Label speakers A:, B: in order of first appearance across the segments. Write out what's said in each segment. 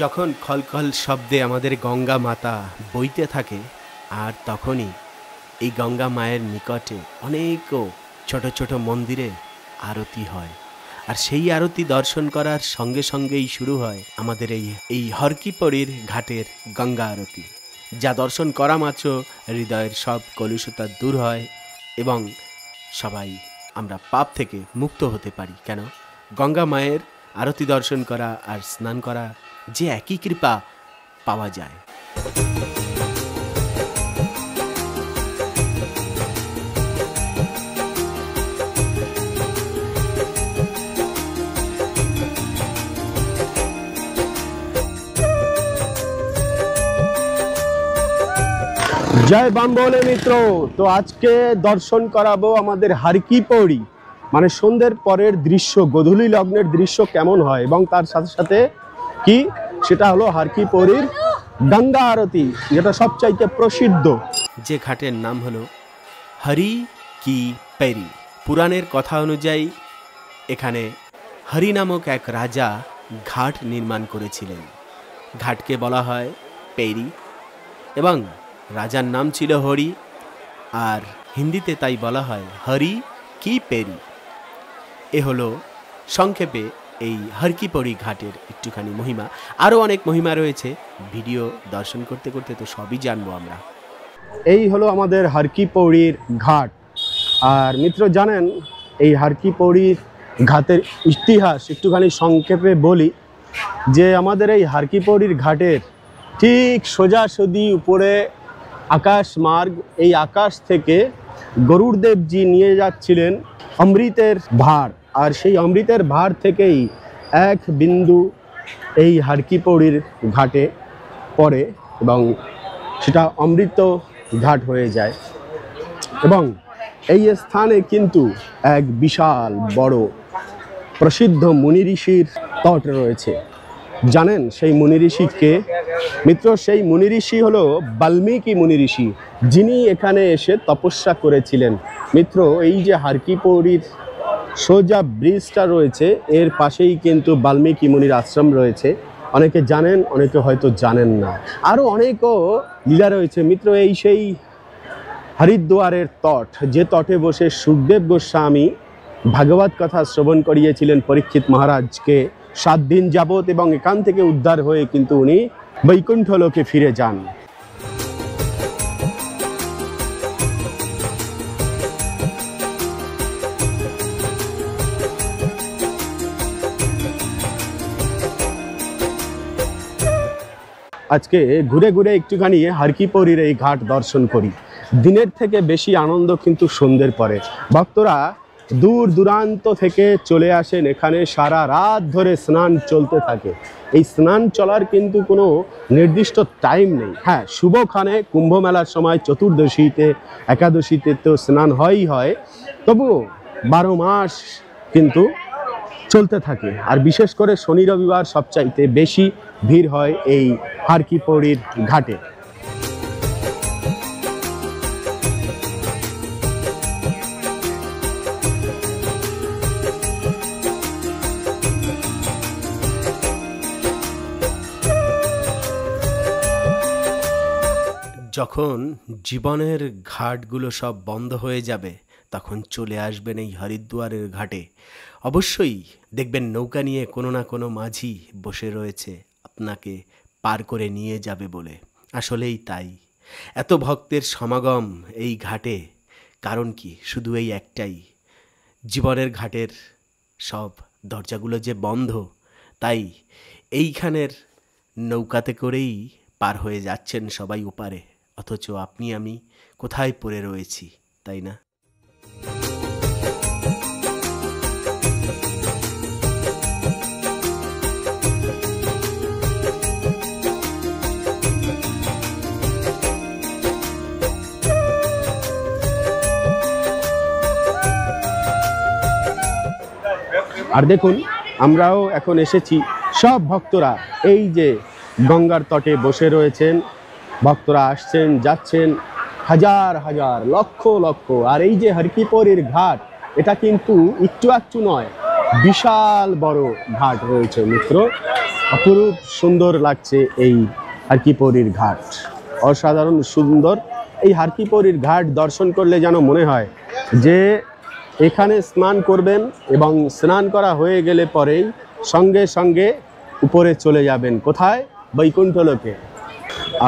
A: যখন খলখল শব্দে আমাদের গঙ্গা মাতা বইতে থাকে আর তখনই এই গঙ্গা মায়ের নিকটে অনেক ছোট ছোট মন্দিরে আরতি হয় আর সেই আরতি দর্শন করার সঙ্গে সঙ্গেই শুরু হয় আমাদের এই হরকিপড়ির ঘাটের গঙ্গা আরতি, যা দর্শন করা মাত্র হৃদয়ের সব কলুষতা দূর হয় এবং সবাই আমরা পাপ থেকে মুক্ত হতে পারি। কেন গঙ্গা মায়ের আরতি দর্শন করা আর স্নান করা যে একই কৃপা পাওয়া যায়।
B: জয় বাম্বলে মিত্র, তো আজকে দর্শন করাবো আমাদের হরকিপড়ি, মানে সন্ধ্যের পরের দৃশ্য, গোধূলি লগ্নের দৃশ্য কেমন হয় এবং তার সাথে সাথে কি সেটা হলো হরকিপড়ির গঙ্গা আরতি, যেটা সবচাইতে প্রসিদ্ধ।
A: যে ঘাটের নাম হলো হরি কি পেরি। পুরাণের কথা অনুযায়ী এখানে হরি নামক এক রাজা ঘাট নির্মাণ করেছিলেন। ঘাটকে বলা হয় পেরি এবং রাজার নাম ছিল হরি, আর হিন্দিতে তাই বলা হয় হরি কি পেরি। এ হলো সংক্ষেপে এই হরকিপড়ি ঘাটের একটুখানি মহিমা। আরও অনেক মহিমা রয়েছে, ভিডিও দর্শন করতে করতে তো সবই জানবো আমরা।
B: এই হলো আমাদের হরকিপড়ির ঘাট। আর মিত্র জানেন, এই হরকিপড়ির ঘাটের ইতিহাস একটুখানি সংক্ষেপে বলি যে আমাদের এই হরকিপড়ির ঘাটের ঠিক সোজাসুজি উপরে আকাশ মার্গ, এই আকাশ থেকে গরুড়দেবজি নিয়ে যাচ্ছিলেন অমৃতের ভার, আর সেই অমৃতের ভার থেকেই এক বিন্দু এই হরকিপড়ির ঘাটে পড়ে এবং সেটা অমৃত ঘাট হয়ে যায়। এবং এই স্থানে কিন্তু এক বিশাল বড় প্রসিদ্ধ মুনি ঋষির তট রয়েছে। জানেন সেই মুনি ঋষি কে? মিত্র, সেই মুনি ঋষি হলো বাল্মীকি মুনি ঋষি, যিনি এখানে এসে তপস্যা করেছিলেন। মিত্র, এই যে হরকিপড়ির সোজা ব্রিজটা রয়েছে, এর পাশেই কিন্তু বাল্মীকি মুনির আশ্রম রয়েছে। অনেকে জানেন, অনেকে হয়তো জানেন না। আরও অনেকও লীলা রয়েছে। মিত্র, এই সেই হরিদ্বারের তট, যে তটে বসে সুখদেব গোস্বামী ভাগবত কথা শ্রবণ করিয়েছিলেন পরীক্ষিত মহারাজকে 7 দিন যাবত, এবং এখান থেকে উদ্ধার হয়ে কিন্তু উনি বৈকুণ্ঠ লোকে ফিরে যান। আজকে ঘুরে ঘুরে একটুখানি হরকিপড়ির এই ঘাট দর্শন করি। দিনের থেকে বেশি আনন্দ কিন্তু সন্ধ্যের পরে। ভক্তরা দূর দূরান্ত থেকে চলে আসেন এখানে, সারা রাত ধরে স্নান চলতে থাকে। এই স্নান চলার কিন্তু কোনো নির্দিষ্ট টাইম নেই। হ্যাঁ, শুভখানে কুম্ভ মেলার সময় চতুর্দশীতে, একাদশীতে তো স্নান হয়ই হয়, তবুও 12 মাস কিন্তু চলতে থাকে। আর বিশেষ করে শনি রবিবার সবচাইতে বেশি ভিড় হয় এই হরকিপড়ির ঘাটে।
A: যখন জীবনের ঘাটগুলো সব বন্ধ হয়ে যাবে, তখন চলে আসবেন এই হরিদ্বারের ঘাটে। অবশ্যই দেখবেন নৌকা নিয়ে কোনো না কোনো মাঝি বসে রয়েছে আপনাকে পার করে নিয়ে যাবে বলে। আসলেই তাই, এত ভক্তের সমাগম এই ঘাটে কারণ কি? শুধু এই একটাই, জীবনের ঘাটের সব দরজাগুলো যে বন্ধ, তাই এইখানের নৌকাতে করেই পার হয়ে যাচ্ছেন সবাই ওপারে, অথচ আপনি আমি কোথায় পড়ে রয়েছি, তাই না?
B: আর দেখুন, আমরাও এখন এসেছি, সব ভক্তরা এই যে গঙ্গার তটে বসে রয়েছেন। ভক্তরা আসছেন যাচ্ছেন, হাজার হাজার, লক্ষ লক্ষ। আর এই যে হরকিপড়ির ঘাট, এটা কিন্তু একটু একটু নয়, বিশাল বড় ঘাট রয়েছে মিত্র। অপরূপ সুন্দর লাগছে এই হারকিপৌরির ঘাট, অসাধারণ সুন্দর। এই হারকিপৌরির ঘাট দর্শন করলে যেন মনে হয় যে এখানে স্নান করবেন এবং স্নান করা হয়ে গেলে পরেই সঙ্গে সঙ্গে উপরে চলে যাবেন। কোথায়? বৈকুণ্ঠ লোকে।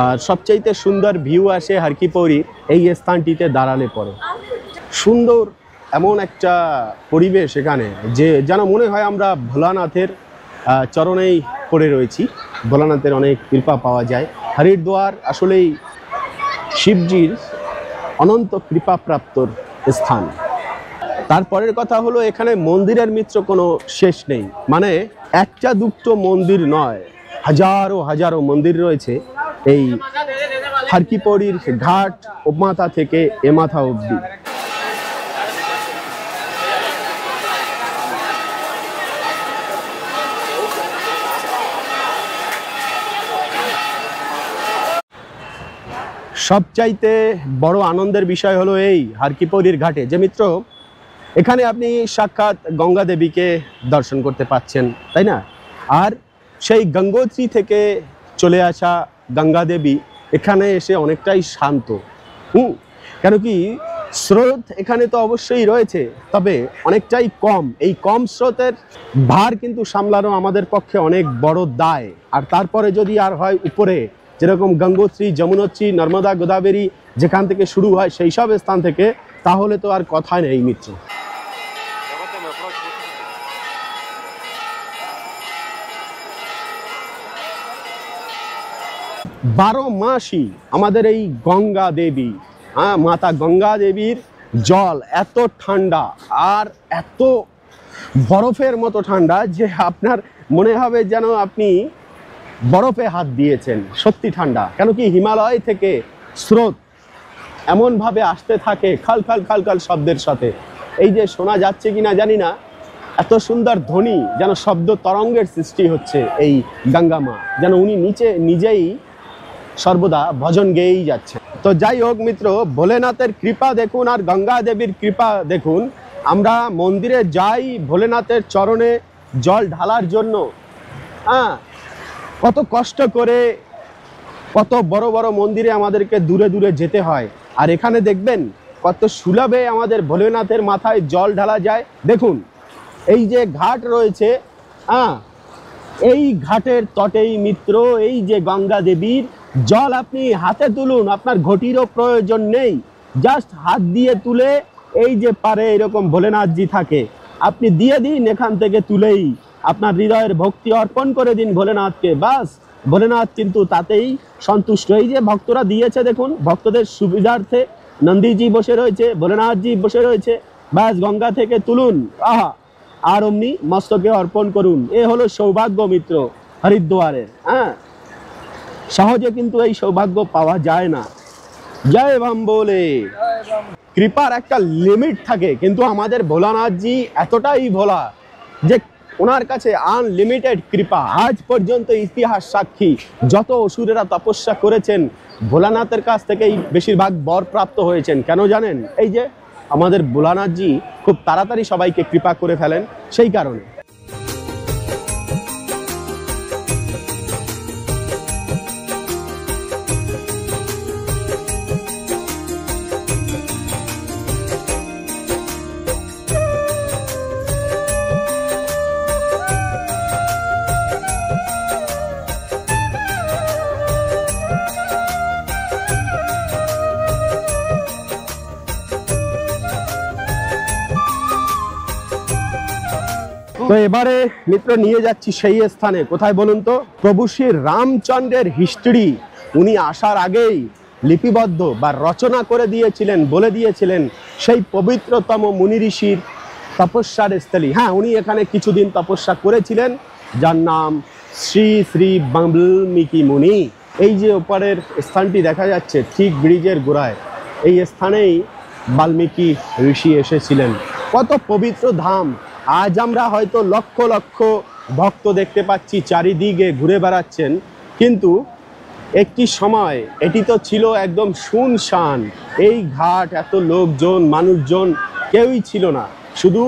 B: আর সবচাইতে সুন্দর ভিউ আসে হারকিপৌরির এই স্থানটিতে দাঁড়ালে পরে। সুন্দর এমন একটা পরিবেশ এখানে যে যেন মনে হয় আমরা ভোলানাথের চরণেই পড়ে রয়েছি। ভোলানাথের অনেক কৃপা পাওয়া যায়। হরিদ্বার আসলেই শিবজির অনন্ত কৃপাপ্রাপ্তর স্থান। তারপরের কথা হলো এখানে মন্দিরের মিত্র কোনো শেষ নেই, মানে একটা দুটো মন্দির নয়, হাজারো হাজারো মন্দির রয়েছে এই হারকিপৌরির ঘাট ও মাথা থেকে এ মাথা অবধি। সবচাইতে বড় আনন্দের বিষয় হলো এই হারকিপৌরির ঘাটে যে মিত্র এখানে আপনি সাক্ষাৎ গঙ্গা দেবীকে দর্শন করতে পাচ্ছেন, তাই না? আর সেই গঙ্গোত্রী থেকে চলে আসা গঙ্গা দেবী এখানে এসে অনেকটাই শান্ত। কেন কি স্রোত এখানে তো অবশ্যই রয়েছে, তবে অনেকটাই কম। এই কম স্রোতের ভার কিন্তু সামলানো আমাদের পক্ষে অনেক বড় দায়। আর তারপরে যদি আর হয় উপরে, যেরকম গঙ্গোত্রী, যমুনোত্রী, নর্মদা, গোদাবরী যেখান থেকে শুরু হয় সেই সব স্থান থেকে, তাহলে তো আর কথা নেই মিত্র। বারো মাসই আমাদের এই গঙ্গা দেবী, মাতা গঙ্গা দেবীর জল এত ঠান্ডা আর এত বরফের মতো ঠান্ডা যে আপনার মনে হবে যেন আপনি বরফে হাত দিয়েছেন। সত্যি ঠান্ডা। কেন কি হিমালয় থেকে স্রোত এমনভাবে আসতে থাকে খাল খাল খাল খাল শব্দের সাথে। এই যে শোনা যাচ্ছে কিনা জানি না, এত সুন্দর ধ্বনি, যেন শব্দ তরঙ্গের সৃষ্টি হচ্ছে এই গঙ্গা মা, যেন উনি নিজেই সর্বদা ভজন গেয়েই যাচ্ছে। তো যাই হোক মিত্র, ভোলেনাথের কৃপা দেখুন আর গঙ্গা দেবীর কৃপা দেখুন। আমরা মন্দিরে যাই ভোলেনাথের চরণে জল ঢালার জন্য, কত কষ্ট করে কত বড় বড় মন্দিরে আমাদেরকে দূরে দূরে যেতে হয়। আর এখানে দেখবেন কত সুলভে আমাদের ভোলেনাথের মাথায় জল ঢালা যায়। দেখুন এই যে ঘাট রয়েছে, এই ঘাটের তটেই মিত্র এই যে গঙ্গা দেবীর জল আপনি হাতে তুলুন, আপনার ঘটিরও প্রয়োজন নেই। জাস্ট হাত দিয়ে তুলে এই যে পারে এরকম ভোলেনাথজি থাকে, আপনি দিয়ে দিন এখান থেকে তুলেই, আপনার হৃদয়ের ভক্তি অর্পণ করে দিন ভোলেনাথকে। বাস ভোলেনাথ কিন্তু তাতেই সন্তুষ্ট। এই যে ভক্তরা দিয়েছে দেখুন, ভক্তদের সুবিধার্থে নন্দীজি বসে রয়েছে, ভোলেনাথজি বসে রয়েছে। বাস গঙ্গা থেকে তুলুন, আর অমনি মস্তকে অর্পণ করুন। এ হলো সৌভাগ্য মিত্র হরিদ্বারের। সহজে কিন্তু এই সৌভাগ্য পাওয়া যায় না। জয় বাম বলে। কৃপার একটা লিমিট থাকে, কিন্তু আমাদের ভোলানাথজি এতটাই ভোলা যে ওনার কাছে আনলিমিটেড কৃপা। আজ পর্যন্ত ইতিহাস সাক্ষী, যত অসুরেরা তপস্যা করেছেন ভোলানাথের কাছ থেকেই বেশিরভাগ বর প্রাপ্ত হয়েছেন। কেন জানেন? এই যে আমাদের ভোলানাথজি খুব তাড়াতাড়ি সবাইকে কৃপা করে ফেলেন, সেই কারণে। তো এবারে মিত্র নিয়ে যাচ্ছি সেই স্থানে। কোথায় বলুন তো? প্রভু শ্রী রামচন্দ্রের হিস্ট্রি উনি আসার আগেই লিপিবদ্ধ বা রচনা করে দিয়েছিলেন, বলে দিয়েছিলেন সেই পবিত্রতম মুনি ঋষির তপস্যার স্থলী। উনি এখানে কিছুদিন তপস্যা করেছিলেন, যার নাম শ্রী শ্রী বাল্মীকি মুনি। এই যে ওপারের স্থানটি দেখা যাচ্ছে ঠিক ব্রিজের গোড়ায়, এই স্থানেই বাল্মীকি ঋষি এসেছিলেন। কত পবিত্র ধাম। আজ আমরা হয়তো লক্ষ লক্ষ ভক্ত দেখতে পাচ্ছি চারিদিকে ঘুরে বেড়াচ্ছেন, কিন্তু একটি সময় এটি তো ছিল একদম শুনশান। এই ঘাট এত লোকজন মানুষজন কেউই ছিল না, শুধু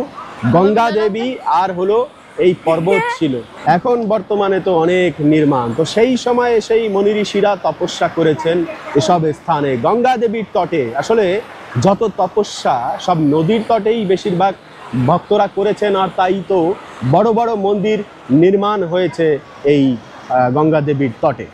B: গঙ্গা দেবী আর হলো এই পর্বত ছিল, এখন বর্তমানে তো অনেক নির্মাণ। তো সেই সময়ে সেই মুনি ঋষিরা তপস্যা করেছেন এসব স্থানে গঙ্গা দেবীর তটে। আসলে যত তপস্যা সব নদীর তটেই বেশিরভাগ ভক্তরা করেছেন, আর তাই তো বড় বড় মন্দির নির্মাণ হয়েছে এই গঙ্গা দেবীর তটে।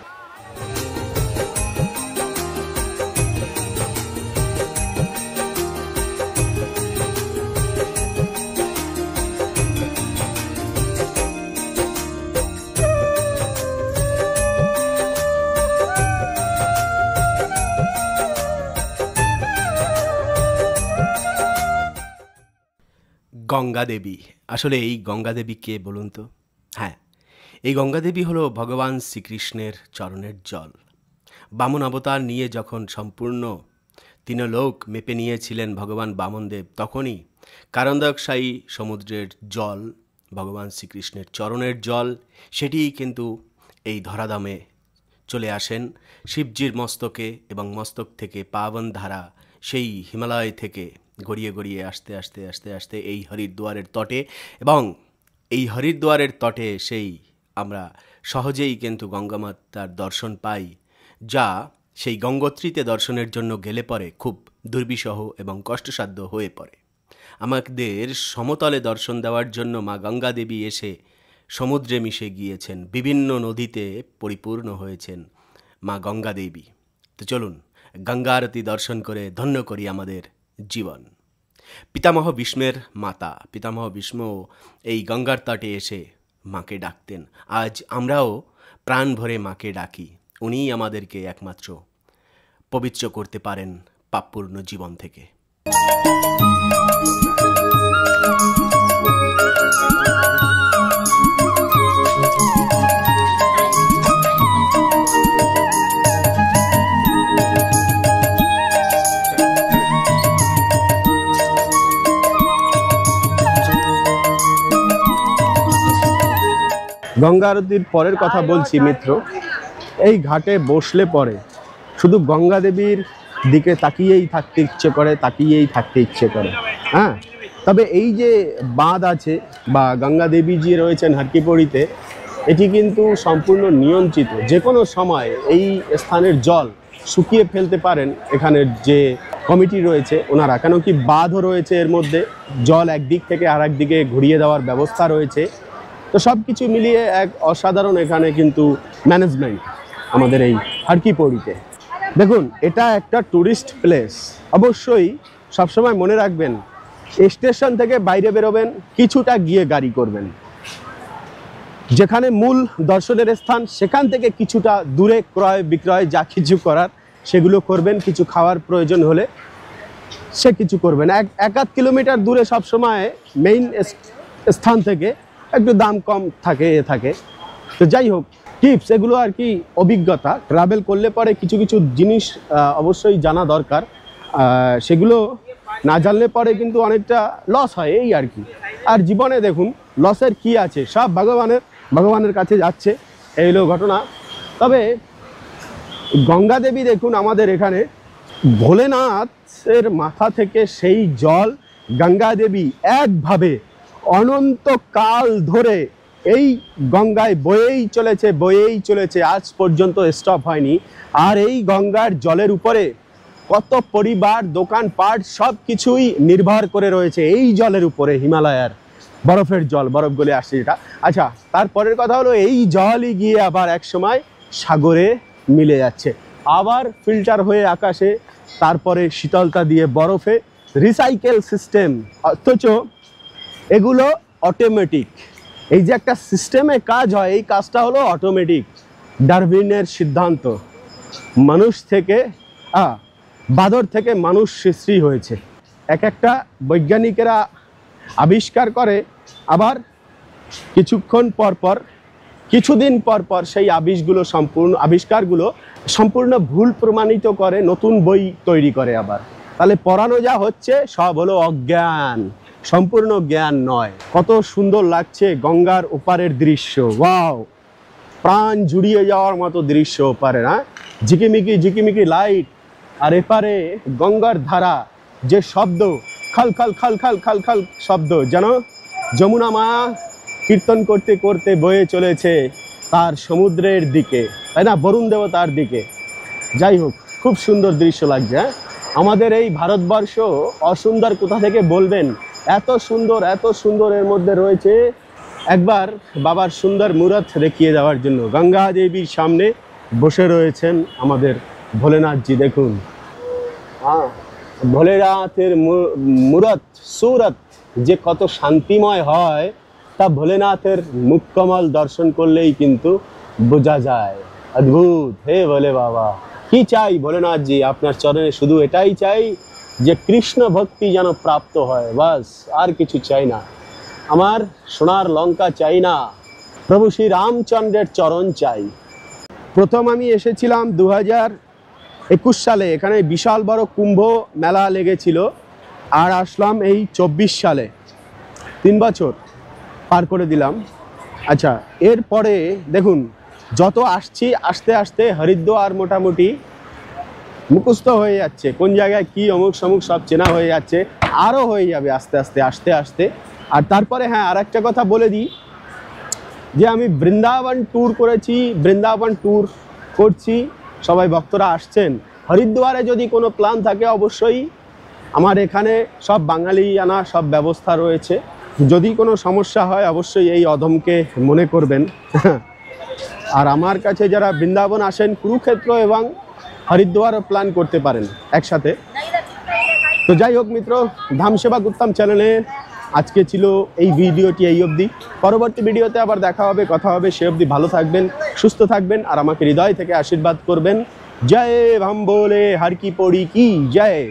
A: গঙ্গা দেবী, আসলে এই গঙ্গা দেবী কে বলুন তো? হ্যাঁ, এই গঙ্গা দেবী হলো ভগবান শ্রীকৃষ্ণের চরণের জল। বামন অবতার নিয়ে যখন সম্পূর্ণ তিনলোক মেপে নিয়েছিলেন ভগবান বামনদেব, তখনই কারন্দকশায়ী সমুদ্রের জল, ভগবান শ্রীকৃষ্ণের চরণের জল, সেটিই কিন্তু এই ধরাধামে চলে আসেন শিবজির মস্তকে, এবং মস্তক থেকে পাবন ধারা সেই হিমালয় থেকে গড়িয়ে গড়িয়ে আস্তে আস্তে আস্তে আস্তে এই হরিদ্বারের তটে, এবং এই হরিদ্বারের তটে সেই আমরা সহজেই কিন্তু গঙ্গামাতার দর্শন পাই, যা সেই গঙ্গোত্রীতে দর্শনের জন্য গেলে পরে খুব দুর্বিষহ এবং কষ্টসাধ্য হয়ে পড়ে। আমাদের সমতলে দর্শন দেওয়ার জন্য মা গঙ্গা দেবী এসে সমুদ্রে মিশে গিয়েছেন, বিভিন্ন নদীতে পরিপূর্ণ হয়েছেন মা গঙ্গা দেবী। তো চলুন গঙ্গা আরতি দর্শন করে ধন্য করি আমাদের জীবন। পিতামহ ভীষ্মের মাতা পিতামহ ভীষ্ম এই গঙ্গার তটে এসে মাকে ডাকতেন। আজ আমরাও প্রাণ ভরে মাকে ডাকি। উনিই আমাদেরকে একমাত্র পবিত্র করতে পারেন পাপপূর্ণ জীবন থেকে।
B: গঙ্গা আরতির পরের কথা বলছি মিত্র। এই ঘাটে বসলে পরে শুধু গঙ্গা দেবীর দিকে তাকিয়েই থাকতে ইচ্ছে করে, তাকিয়েই থাকতে ইচ্ছে করে। হ্যাঁ, তবে এই যে বাঁধ আছে বা গঙ্গা দেবী যে রয়েছেন হারকিপৌড়িতে, এটি কিন্তু সম্পূর্ণ নিয়ন্ত্রিত। যে কোনো সময় এই স্থানের জল শুকিয়ে ফেলতে পারেন এখানের যে কমিটি রয়েছে ওনারা, কেন কি বাঁধও রয়েছে এর মধ্যে, জল একদিক থেকে আর একদিকে ঘুরিয়ে দেওয়ার ব্যবস্থা রয়েছে। তো সব কিছু মিলিয়ে এক অসাধারণ এখানে কিন্তু ম্যানেজমেন্ট আমাদের এই হারকিপৌড়িতে। দেখুন, এটা একটা ট্যুরিস্ট প্লেস। অবশ্যই সবসময় মনে রাখবেন, স্টেশন থেকে বাইরে বেরোবেন, কিছুটা গিয়ে গাড়ি করবেন। যেখানে মূল দর্শনের স্থান সেখান থেকে কিছুটা দূরে ক্রয় বিক্রয় যা কিছু করার সেগুলো করবেন। কিছু খাওয়ার প্রয়োজন হলে সে কিছু করবেন। এক আধ কিলোমিটার দূরে সবসময় মেইন স্থান থেকে একটু দাম কম থাকে তো যাই হোক, টিপস এগুলো আর কি অভিজ্ঞতা। ট্রাভেল করলে পরে কিছু কিছু জিনিস অবশ্যই জানা দরকার, সেগুলো না জানলে পরে কিন্তু অনেকটা লস হয় এই আর কি। আর জীবনে দেখুন লসের কি আছে, সব ভগবানের কাছে যাচ্ছে, এই হলো ঘটনা। তবে গঙ্গা দেবী দেখুন আমাদের এখানে ভোলেনাথের মাথা থেকে সেই জল গঙ্গা দেবী একভাবে অনন্তকাল ধরে এই গঙ্গায় বয়েই চলেছে, আজ পর্যন্ত স্টপ হয়নি। আর এই গঙ্গার জলের উপরে কত পরিবার, দোকানপাট সব কিছুই নির্ভর করে রয়েছে এই জলের উপরে। হিমালয়ের বরফের জল, বরফ গলে আসছে যেটা। আচ্ছা, তারপরের কথা হলো এই জলই গিয়ে আবার এক সময় সাগরে মিলে যাচ্ছে, আবার ফিল্টার হয়ে আকাশে, তারপরে শীতলতা দিয়ে বরফে, রিসাইকেল সিস্টেম। অথচ এগুলো অটোমেটিক। এই যে একটা সিস্টেমে কাজ হয়, এই কাজটা হলো অটোমেটিক। ডারউইনের সিদ্ধান্ত, মানুষ থেকে বাদর থেকে মানুষ সৃষ্টি হয়েছে। একটা বৈজ্ঞানিকেরা আবিষ্কার করে, আবার কিছুদিন পর সেই আবিষ্কারগুলো সম্পূর্ণ ভুল প্রমাণিত করে, নতুন বই তৈরি করে আবার। তাহলে পড়ানো যা হচ্ছে সব হলো অজ্ঞান, সম্পূর্ণ জ্ঞান নয়। কত সুন্দর লাগছে গঙ্গার ওপারের দৃশ্য, ওয়াও, প্রাণ জুড়িয়ে যাওয়ার মতো দৃশ্য ওপারে। না, ঝিকিমিকি লাইট, আর এপারে গঙ্গার ধারা, যে শব্দ, খাল খাল খাল খাল খাল খাল শব্দ, যেন যমুনা মা কীর্তন করতে করতে বয়ে চলেছে তার সমুদ্রের দিকে, তাই না, বরুণ দেবতার দিকে। যাই হোক, খুব সুন্দর দৃশ্য লাগছে। হ্যাঁ, আমাদের এই ভারতবর্ষ অসুন্দর কোথা থেকে বলবেন, এত সুন্দর এত সুন্দর এর মধ্যে রয়েছে। একবার বাবার সুন্দর মূরত দেখিয়ে যাওয়ার জন্য গঙ্গা দেবীর সামনে বসে রয়েছেন আমাদের ভোলেনাথজি। দেখুন, হ্যাঁ, ভোলেনাথের মূরত সুরত যে কত শান্তিময় হয় তা ভোলেনাথের মুখকমল দর্শন করলেই কিন্তু বোঝা যায়। অদ্ভুত। হে ভোলে বাবা, কি চাই ভোলেনাথজি, আপনার চরণে শুধু এটাই চাই যে কৃষ্ণ ভক্তি যেন প্রাপ্ত হয়, বাস, আর কিছু চাই না। আমার সোনার লঙ্কা চাই না, প্রভু শ্রী রামচন্দ্রের চরণ চাই। প্রথম আমি এসেছিলাম 2021 সালে, এখানে বিশাল বড় কুম্ভ মেলা লেগেছিল। আর আসলাম এই 24 সালে, 3 বছর পার করে দিলাম। আচ্ছা, এরপরে দেখুন, যত আসছি আস্তে আস্তে হরিদ্বার মোটামুটি মুখস্থ হয়ে যাচ্ছে, কোন জায়গায় কি অমুক সমুক সব চেনা হয়ে যাচ্ছে, আরও হয়ে যাবে আস্তে আস্তে আস্তে আস্তে। আর তারপরে হ্যাঁ, আর একটা কথা বলে দিই যে আমি বৃন্দাবন ট্যুর করেছি, বৃন্দাবন ট্যুর করছি, সবাই ভক্তরা আসছেন। হরিদ্বারে যদি কোনো প্ল্যান থাকে অবশ্যই আমার এখানে সব বাঙালি আনা সব ব্যবস্থা রয়েছে। যদি কোনো সমস্যা হয় অবশ্যই এই অধমকে মনে করবেন। আর আমার কাছে যারা বৃন্দাবন আসেন, কুরুক্ষেত্র এবং হরিদ্বারও প্ল্যান করতে পারেন একসাথে। তো যাই হোক মিত্র, ধাম সেবা উত্তম চ্যানেলে আজকে ছিল এই ভিডিওটি এই অবধি। পরবর্তী ভিডিওতে আবার দেখা হবে, কথা হবে। সে অবধি ভালো থাকবেন, সুস্থ থাকবেন আর আমাকে হৃদয় থেকে আশীর্বাদ করবেন। জয় ভাম বলে হর কি পৌড়ি কি জয়।